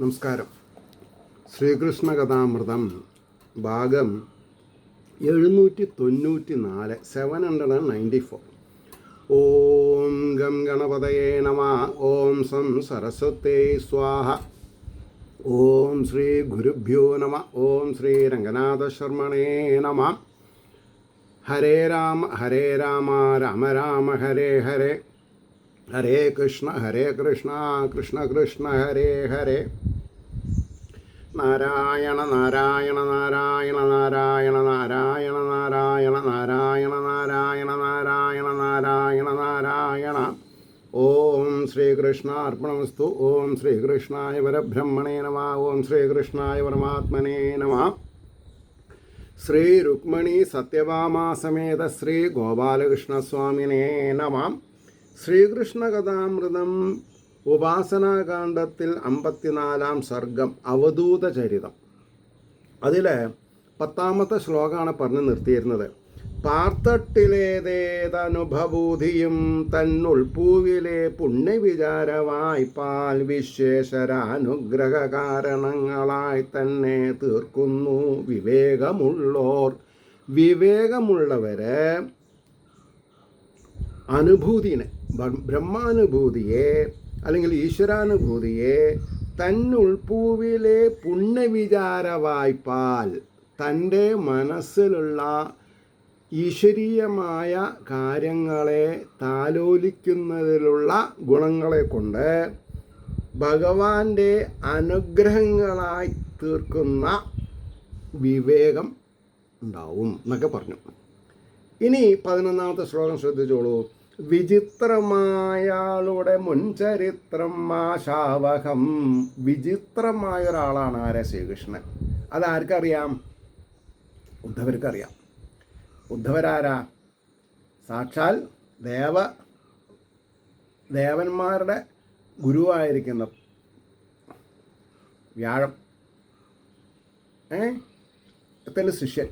നമസ്കാരം. ശ്രീകൃഷ്ണ കഥാമൃതം ഭാഗം 794 794. ഓം ഗം ഗണപതയേ നമ. ഓം സം സരസ്വതേ സ്വാഹ. ഓം ശ്രീ ഗുരുഭ്യോ നമ. ഓം ശ്രീ രംഗനാഥ ശർമ്മണേ നമ. ഹരേ രാമ രാമ രാമ ഹരേ ഹരേ. ഹരേ കൃഷ്ണ കൃഷ്ണ കൃഷ്ണ ഹരേ ഹരേ. നാരായണ നാരായണ നാരായണ നാരായണ നാരായണ നാരായണ നാരായണ നാരായണ നാരായണ നാരായണ നാരായണ. ഓം ശ്രീകൃഷ്ണ അർപ്പണമസ്തു. ഓം ശ്രീകൃഷ്ണായ പരബ്രഹ്മണേ നമ. ഓം ശ്രീകൃഷ്ണായ പരമാത്മനേ നമ. ശ്രീ രുക്മിണി സത്യഭാമാസമേത ശ്രീ ഗോപാലകൃഷ്ണസ്വാമിനേ നമ. ശ്രീകൃഷ്ണ കഥാമൃതം ഉപാസനാകാന്ഡത്തിൽ 54-ാം സർഗം അവധൂത ചരിതം. അതിൽ 10-ാമത്തെ ശ്ലോകമാണ് പറഞ്ഞു നിർത്തിയിരുന്നത്. പാർത്തട്ടിലേതേതനുഭൂതിയും തന്നുൾപ്പൂവിലെ പുണ്യവിചാരമായി പാൽ വിശ്വേശ്വരാനുഗ്രഹ കാരണങ്ങളായി തന്നെ തീർക്കുന്നു വിവേകമുള്ളോർ. വിവേകമുള്ളവരെ അനുഭൂതിനെ, ബ്രഹ്മാനുഭൂതിയെ അല്ലെങ്കിൽ ഈശ്വരാനുഭൂതിയെ തന്നുൾപ്പൂവിലെ പുണ്യവിചാരവായ്പാൽ തൻ്റെ മനസ്സിലുള്ള ഈശ്വരീയമായ കാര്യങ്ങളെ താലോലിക്കുന്നതിലുള്ള ഗുണങ്ങളെ കൊണ്ട് ഭഗവാന്റെ അനുഗ്രഹങ്ങളായി തീർക്കുന്ന വിവേകം ഉണ്ടാവും എന്നൊക്കെ പറഞ്ഞു. ഇനി 11-ാമത്തെ ശ്ലോകം ശ്രദ്ധിച്ചോളൂ. വിചിത്രമായാളുടെ മുൻചരിത്രം ആശാവഹം. വിചിത്രമായ ഒരാളാണ് ആരെ? ശ്രീകൃഷ്ണൻ. അതാർക്കറിയാം? ഉദ്ധവർക്കറിയാം. ഉദ്ധവരാരാ? സാക്ഷാൽ ദേവന്മാരുടെ ഗുരുവായിരിക്കുന്ന വ്യാഴം ത്തിൻ്റെ ശിഷ്യൻ.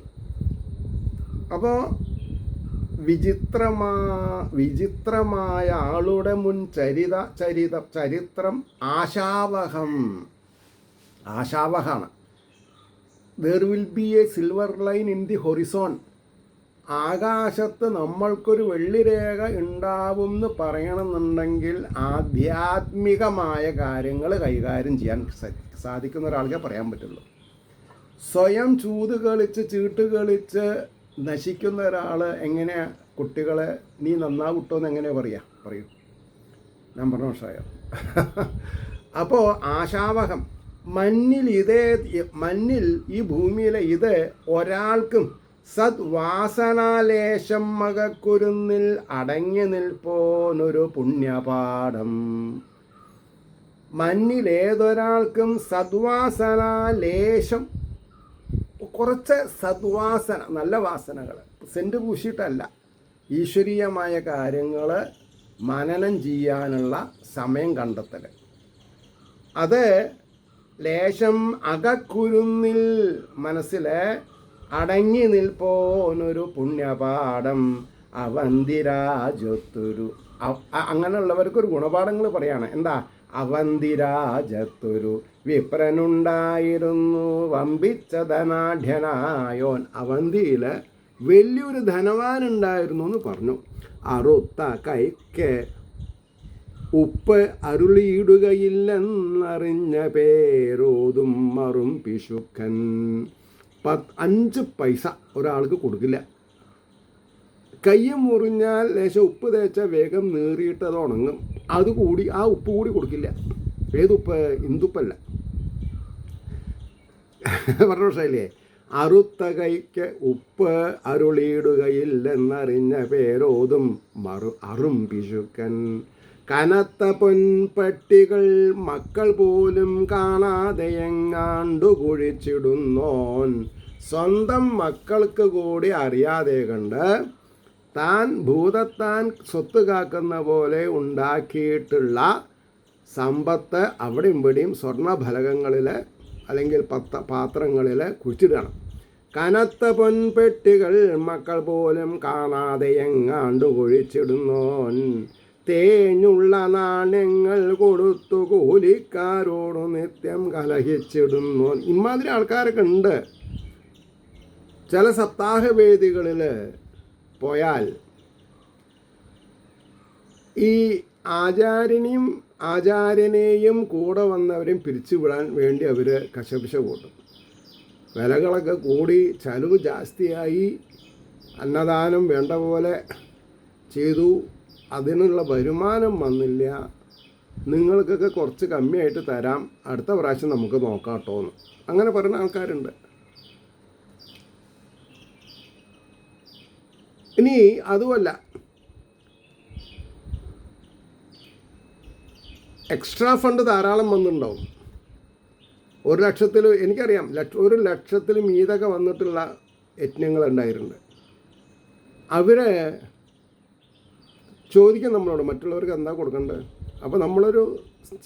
അപ്പോൾ വിചിത്രമായ ആളുടെ മുൻ ചരിത്രം ആശാവഹാണ്. There will be a silver line in the horizon. ആകാശത്ത് നമ്മൾക്കൊരു വെള്ളിരേഖ ഉണ്ടാവും എന്ന് പറയണമെന്നുണ്ടെങ്കിൽ ആധ്യാത്മികമായ കാര്യങ്ങൾ കൈകാര്യം ചെയ്യാൻ സാധിക്കുന്ന ഒരാൾക്കേ പറയാൻ പറ്റുള്ളൂ. സ്വയം ചൂത് കളിച്ച് ചീട്ട് കളിച്ച് നശിക്കുന്ന ഒരാൾ എങ്ങനെ കുട്ടികളെ നീ നന്നാവിട്ടോ എന്ന് എങ്ങനെ പറയൂ? ഞാൻ പറഞ്ഞ മനസ്സിലായോ? അപ്പോൾ ആശാവഹം മണ്ണിൽ ഈ ഭൂമിയിലെ ഇത് ഒരാൾക്കും സദ്വാസനാലേശം മകക്കുരുന്നിൽ അടങ്ങി നിൽപ്പോനൊരു പുണ്യപാഠം. മണ്ണിലേതൊരാൾക്കും സദ്വാസനാലേശം, കുറച്ച് സദ്വാസന, നല്ല വാസനകൾ, സെൻറ്റ് പൂശിയിട്ടല്ല, ഈശ്വരീയമായ കാര്യങ്ങൾ മനനം ചെയ്യാനുള്ള സമയം കണ്ടെത്തൽ. അത് ലേശം അകക്കുരുന്നിൽ മനസ്സിൽ അടങ്ങി നിൽപ്പോനൊരു പുണ്യപാഠം. അവന്തിരാജത്തൊരു അങ്ങനെയുള്ളവർക്കൊരു ഗുണപാഠങ്ങൾ പറയാണ്. എന്താ? അവന്തിരാജത്തൊരു വിപ്രനുണ്ടായിരുന്നു വമ്പിച്ച ധനാഢ്യനായോൻ. അവന്തിയിൽ വലിയൊരു ധനവാനുണ്ടായിരുന്നു എന്ന് പറഞ്ഞു. അറുത്ത കൈക്ക് ഉപ്പ് അരുളിയിടുകയില്ലെന്നറിഞ്ഞ പേരോതും മറും പിശുക്കൻ. 5 പൈസ ഒരാൾക്ക് കൊടുക്കില്ല. കൈ മുറിഞ്ഞാൽ ലേശം ഉപ്പ് തേച്ച വേഗം നീറിയിട്ടത് ഉണങ്ങും. അതുകൂടി ആ ഉപ്പ് കൂടി കൊടുക്കില്ല. ഏതുപ്പ്? ഇന്ദുപ്പല്ല. പറഞ്ഞ മനസ്സിലായില്ലേ? അറുത്ത കൈക്ക് ഉപ്പ് അരുളിയിടുകയില്ലെന്നറിഞ്ഞ പേരോതും അറും പിശുക്കൻ. കനത്ത പൊൻപട്ടികൾ മക്കൾ പോലും കാണാതെ എങ്ങാണ്ടു കുഴിച്ചിടുന്നോൻ. സ്വന്തം മക്കൾക്ക് കൂടി അറിയാതെ കണ്ട് താൻ ഭൂതത്താൻ സ്വത്ത് കാക്കുന്ന പോലെ ഉണ്ടാക്കിയിട്ടുള്ള സമ്പത്ത് അവിടെ ഇവിടെയും സ്വർണ്ണഫലകങ്ങളിൽ അല്ലെങ്കിൽ പാത്രങ്ങളിൽ കുഴിച്ചിടണം. കനത്ത പൊൻപെട്ടികൾ മക്കൾ പോലും കാണാതെ എങ്ങാണ്ട് കുഴിച്ചിടുന്നോൻ. തേഞ്ഞുള്ള നാണ്യങ്ങൾ കൊടുത്തു കൂലിക്കാരോട് നിത്യം കലഹിച്ചിടുന്നു. ഇമാതിരി ആൾക്കാരൊക്കെ ഉണ്ട്. ചില സപ്താഹ വേദികളിൽ പോയാൽ ഈ ആചാര്യനെയും കൂടെ വന്നവരെയും പിരിച്ചുവിടാൻ വേണ്ടി അവർ കശപിശ കൂട്ടും. വിലകളൊക്കെ കൂടി, ചെലവ് ജാസ്തിയായി, അന്നദാനം വേണ്ട പോലെ ചെയ്തു, അതിനുള്ള വരുമാനം വന്നില്ല, നിങ്ങൾക്കൊക്കെ കുറച്ച് കമ്മിയായിട്ട് തരാം, അടുത്ത പ്രാവശ്യം നമുക്ക് നോക്കാം കേട്ടോന്ന് അങ്ങനെ പറയുന്ന ആൾക്കാരുണ്ട്. ഇനി അതുമല്ല, എക്സ്ട്രാ ഫണ്ട് ധാരാളം വന്നിട്ടുണ്ടാവും. 1 ലക്ഷത്തിൽ എനിക്കറിയാം, 1 ലക്ഷത്തിൽ മീതൊക്കെ വന്നിട്ടുള്ള യജ്ഞങ്ങളുണ്ടായിട്ടുണ്ട്. അവരെ ചോദിക്കും നമ്മളോട്, മറ്റുള്ളവർക്ക് എന്താ കൊടുക്കേണ്ടത്. അപ്പോൾ നമ്മളൊരു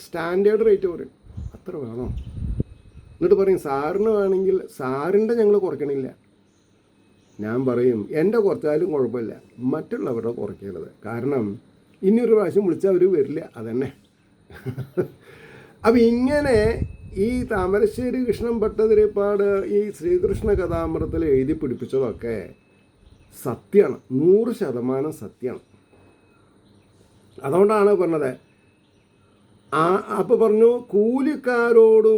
സ്റ്റാൻഡേർഡ് റേറ്റ് പറയും, അത്ര വേണോ, എന്നിട്ട് പറയും സാറിന് വേണമെങ്കിൽ സാറിൻ്റെ ഞങ്ങൾ കുറയ്ക്കണില്ല. ഞാൻ പറയും എൻ്റെ കുറച്ചാലും കുഴപ്പമില്ല, മറ്റുള്ളവരുടെ കുറയ്ക്കരുത്. കാരണം ഇനിയൊരു പ്രാവശ്യം വിളിച്ചാൽ അവർ വരില്ല, അതന്നെ. അപ്പം ഇങ്ങനെ ഈ താമരശ്ശേരി കൃഷ്ണൻ ഭട്ടതിരിപ്പാട് ഈ ശ്രീകൃഷ്ണ കഥാമൃതത്തിൽ എഴുതി പിടിപ്പിച്ചതൊക്കെ സത്യമാണ്, 100% സത്യമാണ്. അതുകൊണ്ടാണ് പറഞ്ഞത്. അപ്പോൾ പറഞ്ഞു കൂലിക്കാരോട്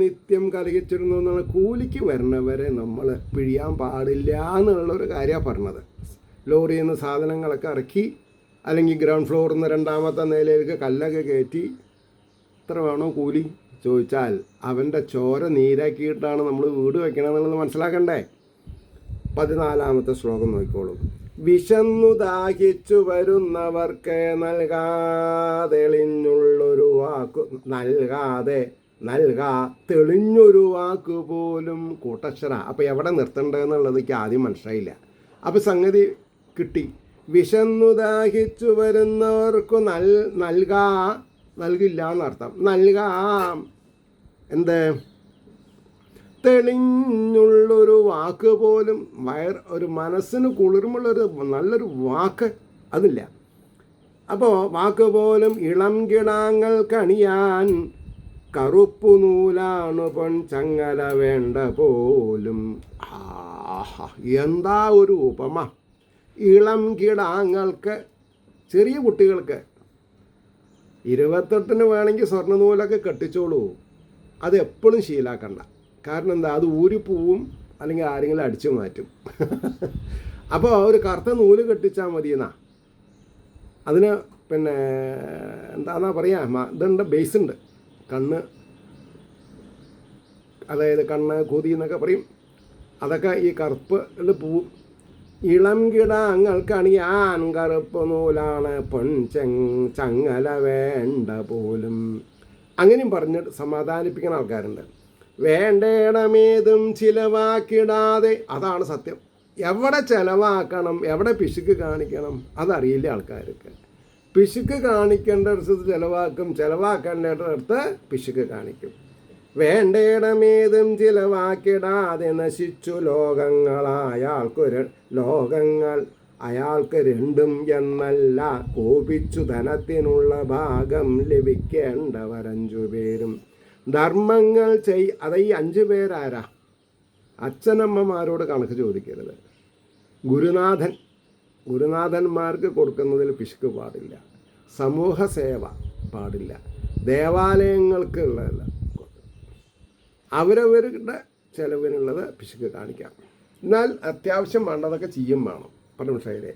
നിത്യം കലഹിച്ചിരുന്നു എന്നാണ്. കൂലിക്ക് വരുന്നവരെ നമ്മൾ പിഴിയാൻ പാടില്ല എന്നുള്ളൊരു കാര്യമാണ് പറഞ്ഞത്. ലോറിയിൽ നിന്ന് സാധനങ്ങളൊക്കെ ഇറക്കി, അല്ലെങ്കിൽ ഗ്രൗണ്ട് ഫ്ലോറിൽ നിന്ന് 2ാമത്തെ നിലയിലേക്ക് കല്ലൊക്കെ കയറ്റി, എത്ര വേണോ കൂലി ചോദിച്ചാൽ അവൻ്റെ ചോര നീരാക്കിയിട്ടാണ് നമ്മൾ വീട് വയ്ക്കണമെന്നുള്ളത് മനസ്സിലാക്കണ്ടേ. 14ാമത്തെ ശ്ലോകം നോക്കിക്കോളൂ. വിശന്നു ദാഹിച്ചു വരുന്നവർക്ക് തെളിഞ്ഞൊരു വാക്ക് പോലും കൂട്ടക്ഷര. അപ്പോൾ എവിടെ നിർത്തേണ്ടതെന്നുള്ളത് എനിക്ക് ആദ്യം മനസ്സിലായില്ല. അപ്പോൾ സംഗതി കിട്ടി. വിശന്നു ദാഹിച്ചു വരുന്നവർക്ക് നൽകില്ല എന്നർത്ഥം. നൽകാം എന്ത്? തെളിഞ്ഞുള്ളൊരു വാക്ക് പോലും, ഒരു മനസ്സിന് കുളിർമുള്ളൊരു നല്ലൊരു വാക്ക് അതില്ല. അപ്പോൾ വാക്ക് പോലും ഇളം കിടാങ്ങൾക്കണിയാൻ കറുപ്പു നൂലാണ് പൊൻചങ്ങല വേണ്ട പോലും. എന്താ ഒരു ഉപമ! ഇളം കിടാങ്ങൾക്ക്, ചെറിയ കുട്ടികൾക്ക് 28-ന് വേണമെങ്കിൽ സ്വർണ്ണനൂലൊക്കെ കെട്ടിച്ചോളൂ, അത് എപ്പോഴും ശീലാക്കണ്ട. കാരണം എന്താ, അത് ഊരിപ്പോവും, അല്ലെങ്കിൽ ആരെങ്കിലും അടിച്ചു മാറ്റും. അപ്പോൾ ഒരു കറുത്ത നൂല് കെട്ടിച്ചാൽ മതിയെന്നാ. അതിന് പിന്നെ എന്താണെന്നാ പറയുക, ഇതുണ്ട്, ബേസുണ്ട്. കണ്ണ്, അതായത് കണ്ണ് കൂതി എന്നൊക്കെ പറയും. അതൊക്കെ ഈ കറുപ്പിൽ പോവും. ഇളം കിടാങ്ങൾക്കണിയാൻ കറുപ്പ് നൂലാണ് ചങ്ങല വേണ്ട പോലും. അങ്ങനെയും പറഞ്ഞിട്ട് സമാധാനിപ്പിക്കുന്ന ആൾക്കാരുണ്ട്. വേണ്ടേടമേതും ചിലവാക്കിടാതെ, അതാണ് സത്യം. എവിടെ ചിലവാക്കണം, എവിടെ പിശുക്ക് കാണിക്കണം, അതറിയില്ല ആൾക്കാർക്ക്. പിശുക്ക് കാണിക്കേണ്ടടുത്ത് ചിലവാക്കും, ചിലവാക്കേണ്ടടുത്ത് പിശുക്ക് കാണിക്കും. വേണ്ടേടമേതും ചിലവാക്കിടാതെ നശിച്ചു ലോകങ്ങൾ അയാൾക്ക് രണ്ടും എന്നല്ല, കോപിച്ചു ധനത്തിനുള്ള ഭാഗം ലഭിക്കേണ്ടവർ 5 പേരും. ധർമ്മങ്ങൾ അത് ഈ 5 പേരാരാ? അച്ഛനമ്മമാരോട് കണക്ക് ചോദിക്കരുത്. ഗുരുനാഥന്മാർക്ക് കൊടുക്കുന്നതിൽ പിശുക്ക് പാടില്ല. സമൂഹ സേവ പാടില്ല. ദേവാലയങ്ങൾക്ക് ഉള്ളതല്ല, അവരവരുടെ ചിലവിനുള്ളത് പിശുക്ക് കാണിക്കാം. എന്നാൽ അത്യാവശ്യം വേണ്ടതൊക്കെ ചെയ്യും വേണം. പരമശൈലേ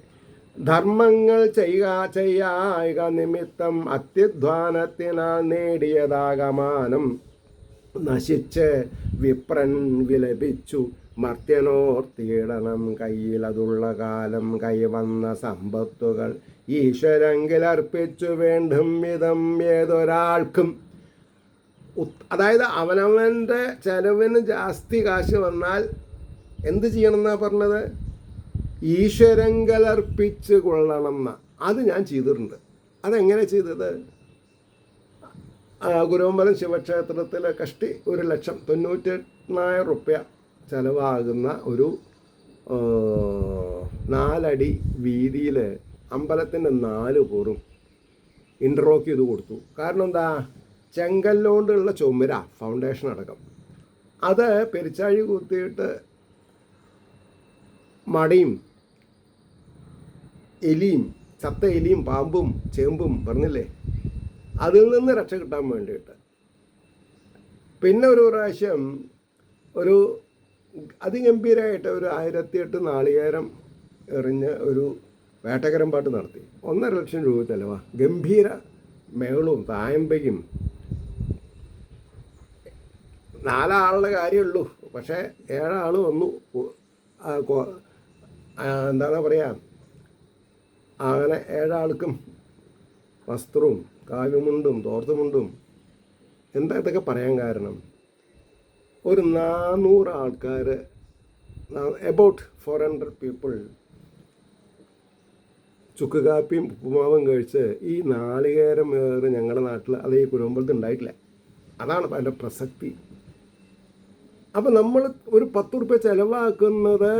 ധർമ്മങ്ങൾ ചെയ്യുക നിമിത്തം അത്യുദ്ധാനത്തിനാൽ നേടിയതാകമാനം നശിച്ച് വിപ്രൻ വിലപിച്ചു മർത്യനോർത്തിയിടണം കയ്യിലതുള്ള കാലം കൈവന്ന സമ്പത്തുകൾ ഈശ്വരങ്കിലർപ്പിച്ചു വേണ്ടും വിധം ഏതൊരാൾക്കും. അതായത് അവനവൻ്റെ ചെലവിന് ജാസ്തി കാശ് വന്നാൽ എന്ത് ചെയ്യണം എന്നാണ് പറഞ്ഞത്? ഈശ്വരങ്കലർപ്പിച്ച് കൊള്ളണം എന്നാ. അത് ഞാൻ ചെയ്തിട്ടുണ്ട്. അതെങ്ങനെ ചെയ്തത്? ഗുരുവമ്പലം ശിവക്ഷേത്രത്തിൽ കഷ്ടി 1,98,000 റുപ്യ ചിലവാകുന്ന ഒരു 4 അടി വീതിയിൽ അമ്പലത്തിൻ്റെ 4 കൂറും ഇൻ്റർലോക്ക് ചെയ്ത് കൊടുത്തു. കാരണം എന്താ, ചെങ്കല്ലുകൊണ്ടുള്ള ചുമര ഫൗണ്ടേഷൻ അടക്കം അത് പെരിച്ചാഴി കുത്തിയിട്ട് മടയും എലിയും ചത്ത എലിയും പാമ്പും ചേമ്പും പറഞ്ഞില്ലേ, അതിൽ നിന്ന് രക്ഷ കിട്ടാൻ വേണ്ടിയിട്ട് പിന്നെ ഒരു പ്രാവശ്യം ഒരു അതിഗംഭീരമായിട്ട് ഒരു 1008 നാളികേരം എറിഞ്ഞ് ഒരു വേട്ടക്കരം പാട്ട് നടത്തി. 1.5 ലക്ഷം രൂപ ചിലവാ. ഗംഭീര മേളവും തായമ്പയും. 4 ആളുടെ കാര്യമുള്ളൂ, പക്ഷേ 7 ആൾ വന്നു. എന്താണ് പറയുക, അങ്ങനെ 7 ആൾക്കും വസ്ത്രവും കാവ്യമുണ്ടും തോർത്തുമുണ്ടും. എന്താ ഇതൊക്കെ പറയാൻ കാരണം, ഒരു 400 ആൾക്കാർ, എബൌട്ട് 400 പീപ്പിൾ ചുക്ക് കാപ്പിയും ഉപ്പുമാവും കഴിച്ച് ഈ നാളികേരം ഏറ് ഞങ്ങളുടെ നാട്ടിൽ അത് ഈ കുരുമ്പലത്ത് ഉണ്ടായിട്ടില്ല. അതാണ് അതിൻ്റെ പ്രസക്തി. അപ്പം നമ്മൾ ഒരു 10 ഉറുപ്പ്യ ചിലവാക്കുന്നത്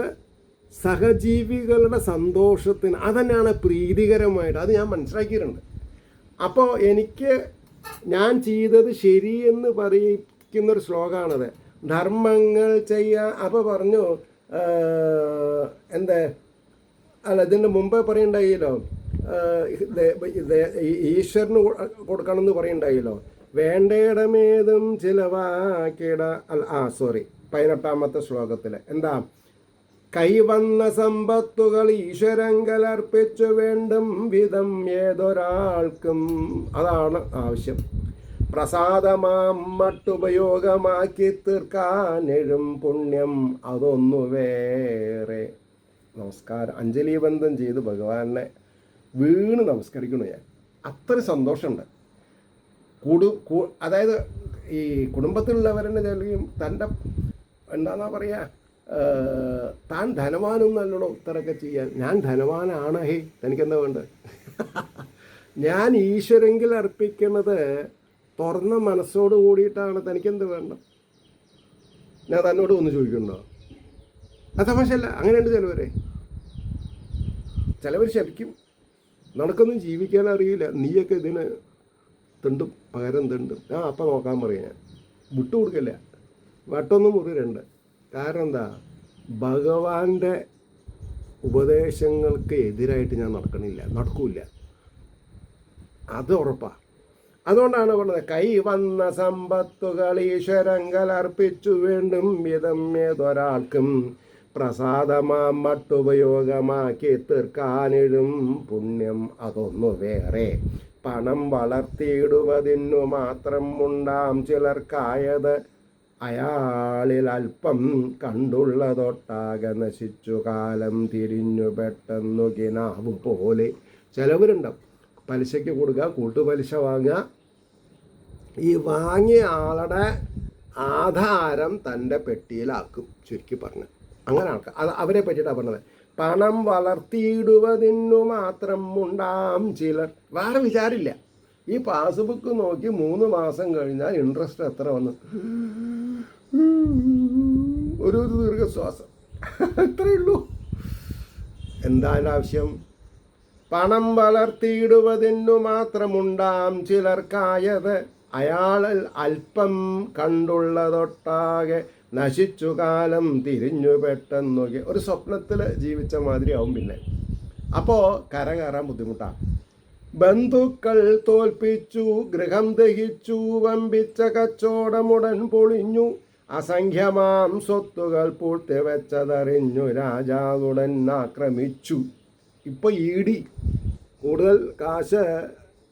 സഹജീവികളുടെ സന്തോഷത്തിന്, അതന്നെയാണ് പ്രീതികരമായിട്ട്. അത് ഞാൻ മനസ്സിലാക്കിയിട്ടുണ്ട്. അപ്പോൾ ഞാൻ ചെയ്തത് ശരിയെന്ന് പറയിക്കുന്നൊരു ശ്ലോകമാണത്. ധർമ്മങ്ങൾ ചെയ്യാൻ അപ്പോൾ പറഞ്ഞു ഇതിൻ്റെ മുമ്പേ പറയുണ്ടായില്ലോ, ഈശ്വരന് കൊടുക്കണമെന്ന് പറയുണ്ടായില്ലോ. വേണ്ടയിടമേതും ചിലവാക്കിട 18ാമത്തെ ശ്ലോകത്തിൽ എന്താ, കൈവന്ന സമ്പത്തുകൾ ഈശ്വരങ്കലർപ്പിച്ചു വേണ്ടും വിധം ഏതൊരാൾക്കും. അതാണ് ആവശ്യം. പ്രസാദമാം മട്ടുപയോഗമാക്കി തീർക്കാനെഴും പുണ്യം അതൊന്നു വേറെ. നമസ്കാരം, അഞ്ജലി ബന്ധം ചെയ്ത് ഭഗവാനെ വീണ് നമസ്കരിക്കണു ഞാൻ. അത്ര സന്തോഷമുണ്ട്. അതായത് ഈ കുടുംബത്തിലുള്ളവരെന്നെ ചിലയും തൻ്റെ എന്താണെന്നാ പറയുക, താൻ ധനവാനൊന്നല്ലടോ ഇത്രയൊക്കെ ചെയ്യാൻ. ഞാൻ ധനവാനാണ്. തനിക്കെന്താ വേണ്ടത്? ഞാൻ ഈശ്വരെങ്കിൽ അർപ്പിക്കുന്നത് തുറന്ന മനസ്സോട് കൂടിയിട്ടാണ്. തനിക്കെന്ത് വേണം? ഞാൻ തന്നോട് ഒന്ന് ചോദിക്കണ്ടോ? അത് തമാശയല്ല. അങ്ങനെയുണ്ട് ചിലവർ ശരിക്കും നടക്കൊന്നും ജീവിക്കാൻ അറിയില്ല. നീയൊക്കെ ഇതിന് തിണ്ടും പകരം തിണ്ടും. അപ്പം നോക്കാൻ പറയും. ഞാൻ വിട്ടുകൊടുക്കില്ല. വട്ടൊന്ന് മുറിരണ്ട്. കാരണം എന്താ, ഭഗവാന്റെ ഉപദേശങ്ങൾക്ക് എതിരായിട്ട് ഞാൻ നടക്കൂല. അത് ഉറപ്പാണ്. അതുകൊണ്ടാണ് പറഞ്ഞത്, കൈ വന്ന സമ്പത്തുകൾ ഈശ്വരങ്കലർപ്പിച്ചു വേണ്ടും വിധം ഏതൊരാൾക്കും പ്രസാദമാം മട്ടുപയോഗമാക്കി തീർക്കാനിഴും പുണ്യം അതൊന്നു വേറെ. പണം വളർത്തിയിടുവതിനു മാത്രം ഉണ്ടാം ചിലർക്കായത് അയാളിൽ അല്പം കണ്ടുള്ളതൊട്ടാകെ നശിച്ചു കാലം തിരിഞ്ഞു പെട്ടെന്നു കിനാവ് പോലെ. ചിലവരുണ്ടാവും പലിശയ്ക്ക് കൊടുക്കുക, കൂട്ടുപലിശ വാങ്ങുക. ഈ വാങ്ങിയ ആളുടെ ആധാരം തൻ്റെ പെട്ടിയിലാക്കും, ചുരുക്കി പറഞ്ഞ്. അങ്ങനെ ആൾക്കാർ അത് അവരെ പറ്റിയിട്ടാണ് പറഞ്ഞത്. പണം വളർത്തിയിടുവതിനു മാത്രം ഉണ്ടാം ചിലർ. വേറെ വിചാരില്ല. ഈ പാസ്ബുക്ക് നോക്കി 3 മാസം കഴിഞ്ഞാൽ ഇൻട്രസ്റ്റ് എത്ര വന്നു, ഒരു ദീർഘശ്വാസം. അത്രയേ ഉള്ളൂ. എന്താ അതിൻ്റെ ആവശ്യം? പണം വളർത്തിയിടുവതിനു മാത്രമുണ്ടാം ചിലർക്കായത് അയാളിൽ അല്പം കണ്ടുള്ളതൊട്ടാകെ നശിച്ചു കാലം തിരിഞ്ഞു പെട്ടെന്നു. ഒരു സ്വപ്നത്തിൽ ജീവിച്ച മാതിരി ആവും പിന്നെ. അപ്പോൾ കയറാൻ ബുദ്ധിമുട്ടാണ്. ബന്ധുക്കൾ തോൽപ്പിച്ചു, ഗൃഹം ദഹിച്ചു, വമ്പിച്ച കച്ചവടമുടൻ പൊളിഞ്ഞു, അസംഖ്യമാം സ്വത്തുകൾ പൂഴ്ത്തിവെച്ചതറിഞ്ഞു, രാജാവുടൻ ആക്രമിച്ചു. ഇപ്പോൾ ED കൂടുതൽ കാശ്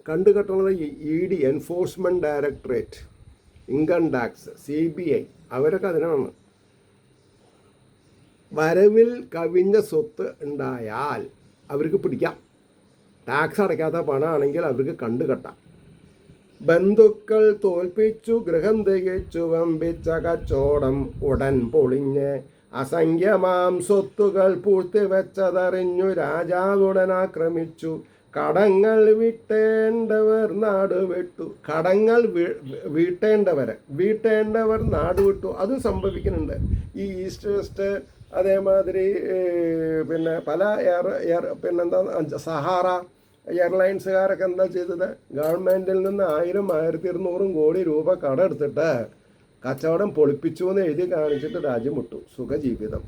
കണ്ടുകെട്ടുന്നത് ED, enforcement directorate, income tax, CBI, അവരൊക്കെ അതിനാണ്. വരവിൽ കവിഞ്ഞ സ്വത്ത് ഉണ്ടായാൽ അവർക്ക് പിടിക്കാം. ടാക്സ് അടയ്ക്കാത്ത പണമാണെങ്കിൽ അവർക്ക് കണ്ടുകെട്ടാം. ബന്ധുക്കൾ തോൽപ്പിച്ചു, ഗൃഹം തികച്ചു, വമ്പിച്ച കച്ചവടം ഉടൻ പൊളിഞ്ഞ്, അസംഖ്യമാം സ്വത്തുകൾ പൂഴ്ത്തിവെച്ചതറിഞ്ഞു, രാജാവുടൻ ആക്രമിച്ചു, കടങ്ങൾ വീട്ടേണ്ടവർ നാട് വിട്ടു. കടങ്ങൾ വീട്ടേണ്ടവർ നാട് വിട്ടു. അത് സംഭവിക്കുന്നുണ്ട്. ഈ ഈസ്റ്റ് വെസ്റ്റ്, അതേമാതിരി പിന്നെ പല പിന്നെന്താ സഹാറ എയർലൈൻസുകാരൊക്കെ എന്താ ചെയ്തത്? ഗവൺമെൻറ്റിൽ നിന്ന് 1000, 1200 കോടി രൂപ കടമെടുത്തിട്ട് കച്ചവടം പൊളിപ്പിച്ചു എന്ന് എഴുതി കാണിച്ചിട്ട് രാജ്യം വിട്ടു. സുഖജീവിതം.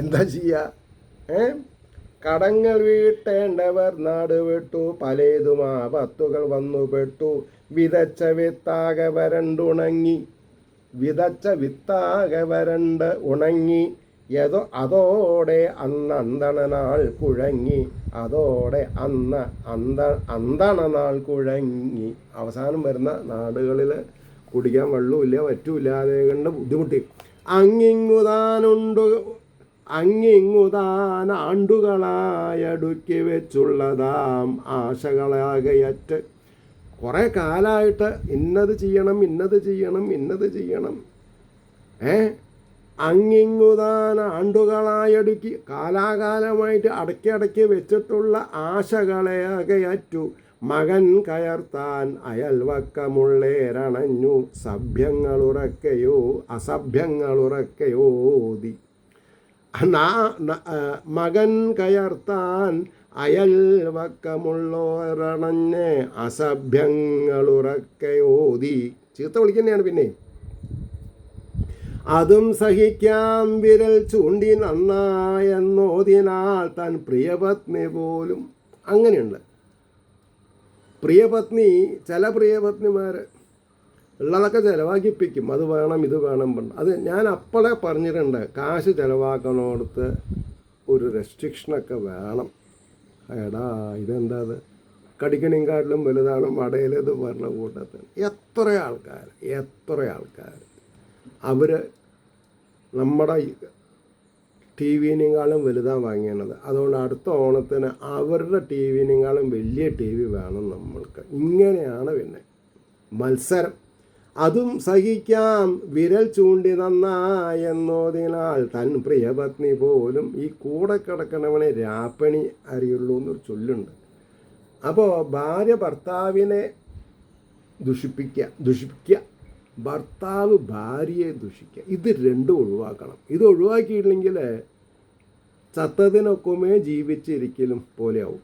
എന്താ ചെയ്യുക? കടങ്ങൾ വീട്ടേണ്ടവർ നാട് വിട്ടു, പലേതും ആപത്തുകൾ വന്നു പെട്ടു. വിതച്ച വിത്താകെ വരണ്ടുണങ്ങി, വിതച്ച വിത്താകെ വരണ്ട് ഉണങ്ങി. അതോടെ അന്തണനാൾ കുഴങ്ങി, അതോടെ അന്തണനാൾ കുഴങ്ങി. അവസാനം വരുന്ന നാടുകളിൽ കുടിക്കാൻ വെള്ളമില്ല, പറ്റൂല്ലാതെ കണ്ട് ബുദ്ധിമുട്ടി. അങ്ങിങ്ങുതാൻ ആണ്ടുകളായടുക്കി വെച്ചുള്ളതാം ആശകളാകയറ്റ്. കുറേ കാലമായിട്ട് ഇന്നത് ചെയ്യണം, ഇന്നത് ചെയ്യണം, ഇന്നത് ചെയ്യണം. അങ്ങിങ്ങുതാൻ ആണ്ടുകളായടുക്കി, കാലാകാലമായിട്ട് അടക്കി വെച്ചിട്ടുള്ള ആശകളെയാകയറ്റു. മകൻ കയർത്താൻ അയൽവക്കമുള്ളേരണഞ്ഞു, സഭ്യങ്ങളുറക്കയോ അസഭ്യങ്ങളുറക്കയോതി. മകൻ കയർത്താൻ അയൽവക്കമുള്ളോരണഞ്ഞ് അസഭ്യങ്ങളുറക്കയോതി. ചീത്ത വിളിക്കുന്നതാണ്. പിന്നെ അതും സഹിക്കാം വിരൽ ചൂണ്ടി നന്നായെന്നോതിനാൽ താൻ പ്രിയപത്നി പോലും. അങ്ങനെയുണ്ട് പ്രിയപത്നി. ചില പ്രിയപത്നിമാർ ഉള്ളതൊക്കെ ചിലവാക്കിപ്പിക്കും. അത് വേണം, ഇത് വേണം പറഞ്ഞു. അത് ഞാൻ അപ്പോഴേ പറഞ്ഞിട്ടുണ്ട്, കാശ് ചിലവാക്കണോടത്ത് ഒരു റെസ്ട്രിക്ഷനൊക്കെ വേണം. എടാ ഇതെന്താ അത് കടിക്കണിങ്കാട്ടിലും വലുതാണ് മടയിലെന്ന് പറഞ്ഞ കൂട്ടത്തിൽ എത്ര ആൾക്കാർ അവർ നമ്മുടെ ടി വിനേക്കാളും വലുതാണ് വാങ്ങിയത്. അതുകൊണ്ട് അടുത്ത ഓണത്തിന് അവരുടെ ടി വിനേക്കാളും വലിയ ടി വി വേണം നമ്മൾക്ക്. ഇങ്ങനെയാണ് പിന്നെ മത്സരം. അതും സഹിക്കാം വിരൽ ചൂണ്ടി നന്നായെന്നോതിനാൽ തൻ പ്രിയപത്നി പോലും. ഈ കൂടെ കിടക്കണവനെ രാപ്പണി അറിയുള്ളൂ എന്നൊരു ചൊല്ലുണ്ട്. അപ്പോൾ ഭാര്യ ഭർത്താവിനെ ദുഷിപ്പിക്കുക, ഭർത്താവ് ഭാര്യയെ ദുഷിക്കുക. ഇത് രണ്ടും ഒഴിവാക്കണം. ഇത് ഒഴിവാക്കിയില്ലെങ്കിൽ ചത്തതിനൊക്കുമേ ജീവിച്ചിരിക്കലും പോലെയാവും.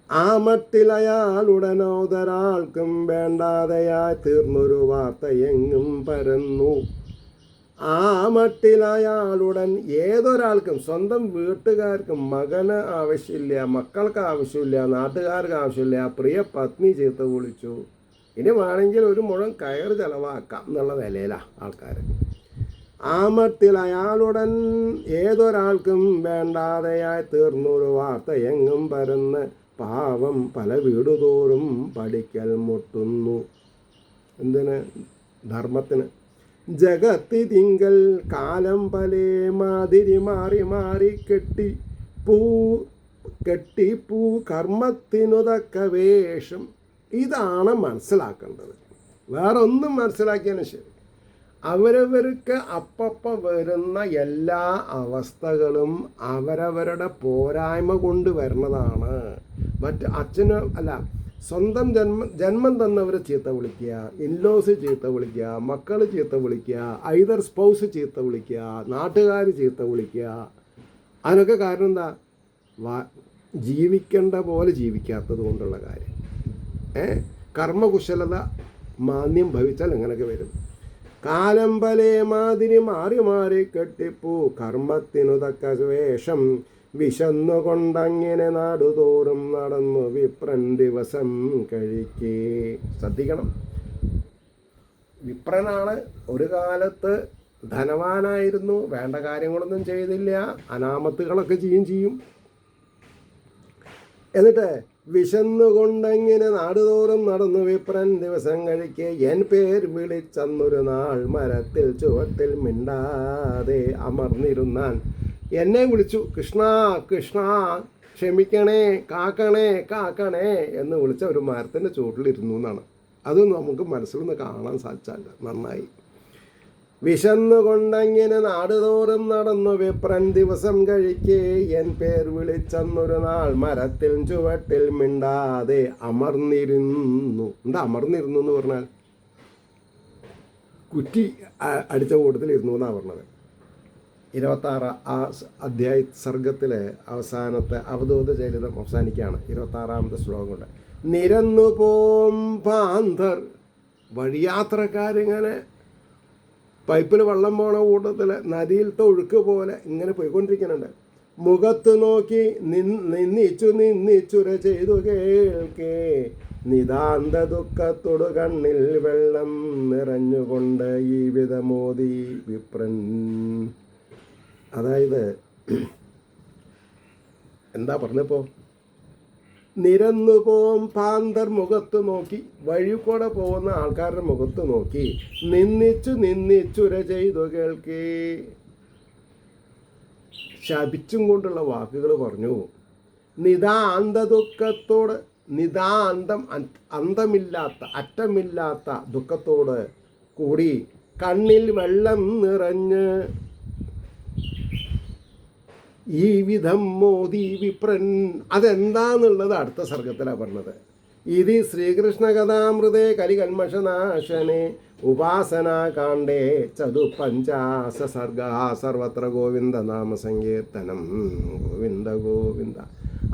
ആ മട്ടിലയാളുടനോതൊരാൾക്കും വേണ്ടാതെയായി തീർന്നൊരു വാർത്ത എങ്ങും പരന്നു. ആ മട്ടിലയാളുടൻ ഏതൊരാൾക്കും, സ്വന്തം വീട്ടുകാർക്കും, മകന് ആവശ്യമില്ല, മക്കൾക്ക് ആവശ്യമില്ല, നാട്ടുകാർക്ക് ആവശ്യമില്ല, പ്രിയ പത്നി ചീത്ത വിളിച്ചു. ഇനി വേണമെങ്കിൽ ഒരു മുഴം കയർ ചിലവാക്കാം എന്നുള്ള നിലയിലാണ് ആൾക്കാർ. ആ മട്ടിൽ അയാളുടൻ ഏതൊരാൾക്കും വേണ്ടാതെയായി തീർന്നൊരു വാർത്ത എങ്ങും പരന്ന് പാവം പല വീടുതോറും പഠിക്കൽ മുട്ടുന്നു. എന്തിന്? ധർമ്മത്തിന്. ജഗത്തി തിങ്കൽ കാലം പലേ മാതിരി മാറി മാറി കെട്ടിപ്പൂ കർമ്മത്തിനുതക്ക വേഷം. ഇതാണ് മനസ്സിലാക്കേണ്ടത്. വേറെ ഒന്നും മനസ്സിലാക്കിയതിന് ശരി. അവരവർക്ക് അപ്പം വരുന്ന എല്ലാ അവസ്ഥകളും അവരവരുടെ പോരായ്മ കൊണ്ട് വരുന്നതാണ്. മറ്റ് അച്ഛന് അല്ല, സ്വന്തം ജന്മം തന്നവരെ ചീത്ത വിളിക്കുക, ഇൻലോസ് ചീത്ത വിളിക്കുക, മക്കൾ ചീത്ത വിളിക്കുക, ഐദർ സ്പൗസ് ചീത്ത വിളിക്കുക, നാട്ടുകാർ ചീത്ത വിളിക്കുക. അതിനൊക്കെ കാരണം എന്താ? ജീവിക്കേണ്ട പോലെ ജീവിക്കാത്തത് കൊണ്ടുള്ള കാര്യം. കർമ്മകുശലത മാന്യം ഭവിച്ചാൽ അങ്ങനെയൊക്കെ വരും. കാലം പലേ മാതിരി മാറി മാറി കെട്ടിപ്പൂ കർമ്മത്തിനുതക്ക വേഷം. വിശന്നുകൊണ്ടങ്ങനെ നാടുതോറും നടന്നു വിപ്രൻ ദിവസം കഴിക്കേ. ശ്രദ്ധിക്കണം, വിപ്രനാണ്. ഒരു കാലത്ത് ധനവാനായിരുന്നു, വേണ്ട കാര്യങ്ങളൊന്നും ചെയ്തില്ല, അനാമത്തുകളൊക്കെ ചെയ്യും. എന്നിട്ട് വിശന്നുകൊണ്ടെങ്ങനെ നാടുതോറും നടന്നു വിപ്രൻ ദിവസം കഴിക്കെ എൻ പേർ വിളിച്ചന്നൊരു നാൾ മരത്തിൽ ചുവട്ടിൽ മിണ്ടാതെ അമർന്നിരുന്നാൻ. എന്നെ വിളിച്ചു, കൃഷ്ണ കൃഷ്ണ ക്ഷമിക്കണേ, കാക്കണേ എന്ന് വിളിച്ച ഒരു മരത്തിൻ്റെ ചുവട്ടിലിരുന്നു എന്നാണ്. അത് നമുക്ക് മനസ്സിൽ നിന്ന് കാണാൻ സാധിച്ചാൽ നന്നായി. വിശന്നുകൊണ്ടങ്ങനെ നാടുതോറും നടന്നു വിപ്രൻ ദിവസം കഴിക്കേ എൻ പേർ വിളിച്ചന്നൊരു നാൾ മരത്തിൽ ചുവട്ടിൽ മിണ്ടാതെ അമർന്നിരുന്നു. എന്താ അമർന്നിരുന്നു എന്ന് പറഞ്ഞാൽ കുറ്റി അടിച്ച കൂട്ടത്തിൽ ഇരുന്നു എന്നാണ് പറഞ്ഞത്. 26 ആ അധ്യായ സർഗത്തിലെ അവസാനത്തെ അവധൂത ചരിതം അവസാനിക്കുകയാണ്. 26ാമത്തെ ശ്ലോകം കൊണ്ട് നിരന്നു പോം പാന്തർ, വഴിയാത്രക്കാരിങ്ങനെ പൈപ്പിൽ വെള്ളം പോണ കൂട്ടത്തിൽ നദിയിലത്തെ ഒഴുക്ക് പോലെ ഇങ്ങനെ പോയിക്കൊണ്ടിരിക്കുന്നുണ്ട്. മുഖത്ത് നോക്കി നിന്നിച്ചുര ചെയ്തു കേൾക്കേ, നിതാന്ത ദുഃഖത്തോട് കണ്ണിൽ വെള്ളം നിറഞ്ഞുകൊണ്ട് ഈ വിധമോദി വിപ്രൻ. അതായത് എന്താ പറഞ്ഞപ്പോ, നിരന്നു പോം പാന്തർ മുഖത്ത് നോക്കി, വഴി കൂടെ പോകുന്ന ആൾക്കാരുടെ മുഖത്ത് നോക്കി നിന്നിച്ചുര ചെയ്തു കേൾക്കേ, ശപിച്ചും കൊണ്ടുള്ള വാക്കുകൾ പറഞ്ഞു. നിതാന്ത ദുഃഖത്തോട്, നിതാന്തം അന്തമില്ലാത്ത അറ്റമില്ലാത്ത ദുഃഖത്തോട് കൂടി കണ്ണിൽ വെള്ളം നിറഞ്ഞ് ഈ വിധം മോദി വിപ്രൻ. അതെന്താന്നുള്ളത് അടുത്ത സർഗത്തിലാണ് പറഞ്ഞത്. ഇത് ശ്രീകൃഷ്ണ കഥാമൃതേ കലികൽമഷനാശനെ ഉപാസന കാണ്ഡേ ചതുപഞ്ചാശ സർഗ സർവത്ര ഗോവിന്ദ നാമ സങ്കീർത്തനം ഗോവിന്ദ ഗോവിന്ദ.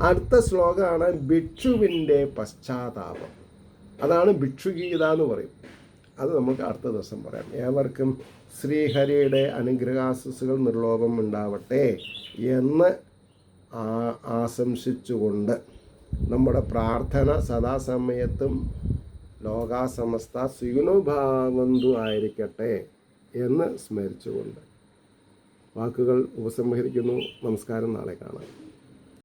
അടുത്ത ശ്ലോകമാണ് ഭിക്ഷുവിൻ്റെ പശ്ചാത്താപം. അതാണ് ഭിക്ഷുഗീത എന്ന് പറയും. അത് നമുക്ക് അടുത്ത ദിവസം പറയാം. ഏവർക്കും ശ്രീഹരിയുടെ അനുഗ്രഹാശിസുകൾ നിർലോഭം ഉണ്ടാവട്ടെ എന്ന് ആശംസിച്ചുകൊണ്ട് നമ്മുടെ പ്രാർത്ഥന സദാസമയത്തും ലോകാസമസ്ത സുഖിനോഭാവന്തു ആയിരിക്കട്ടെ എന്ന് സ്മരിച്ചുകൊണ്ട് വാക്കുകൾ ഉപസംഹരിക്കുന്നു. നമസ്കാരം. നാളെ കാണാം.